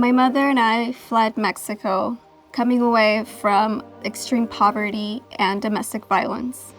My mother and I fled Mexico, coming away from extreme poverty and domestic violence.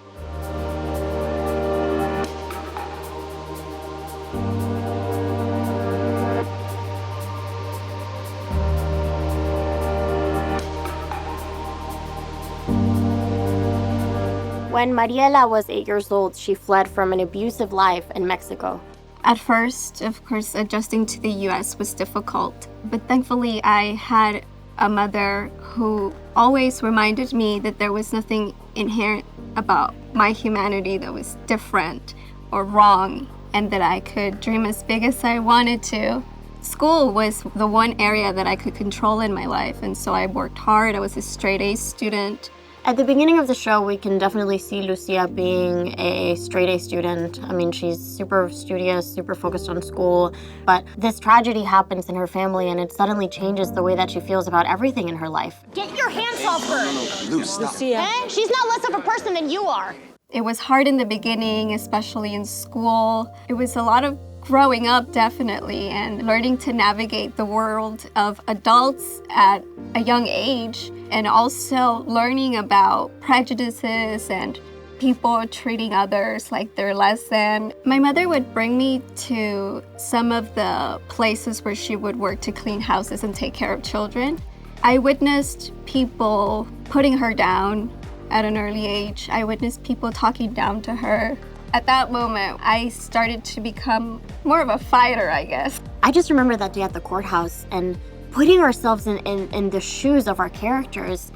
When Mariella was 8 years old, she fled from an abusive life in Mexico. At first, of course, adjusting to the US was difficult, but thankfully I had a mother who always reminded me that there was nothing inherent about my humanity that was different or wrong, and that I could dream as big as I wanted to. School was the one area that I could control in my life, and so I worked hard. I was a straight-A student. At the beginning of the show, we can definitely see Lucia being a straight-A student. I mean, she's super studious, super focused on school, but this tragedy happens in her family and it suddenly changes the way that she feels about everything in her life. Get your hands off her! Lucia. Eh? She's not less of a person than you are. It was hard in the beginning, especially in school. It was a lot of growing up, definitely, and learning to navigate the world of adults at a young age, and also learning about prejudices and people treating others like they're less than. My mother would bring me to some of the places where she would work to clean houses and take care of children. I witnessed people putting her down at an early age. I witnessed people talking down to her. At that moment, I started to become more of a fighter, I guess. I just remember that day at the courthouse and putting ourselves in the shoes of our characters,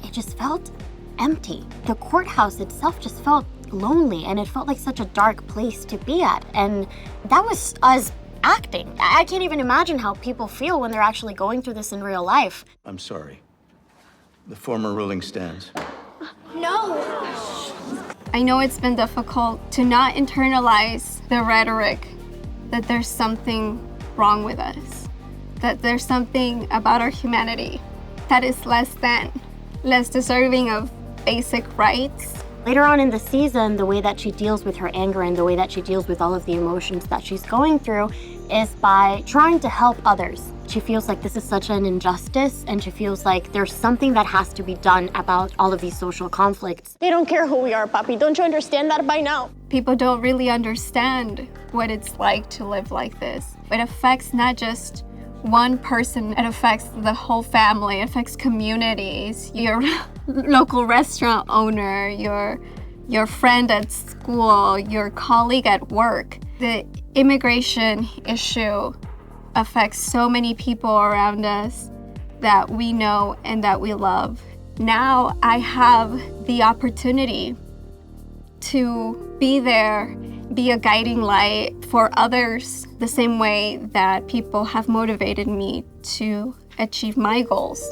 it just felt empty. The courthouse itself just felt lonely, and it felt like such a dark place to be at. And that was us acting. I can't even imagine how people feel when they're actually going through this in real life. I'm sorry. The former ruling stands. No! I know it's been difficult to not internalize the rhetoric that there's something wrong with us, that there's something about our humanity that is less than, less deserving of basic rights. Later on in the season, the way that she deals with her anger and the way that she deals with all of the emotions that she's going through is by trying to help others. She feels like this is such an injustice, and she feels like there's something that has to be done about all of these social conflicts. They don't care who we are, Papi. Don't you understand that by now? People don't really understand what it's like to live like this. It affects not just one person, it affects the whole family, it affects communities, your local restaurant owner, your friend at school, your colleague at work. The immigration issue affects so many people around us that we know and that we love. Now I have the opportunity to be there, be a guiding light for others the same way that people have motivated me to achieve my goals.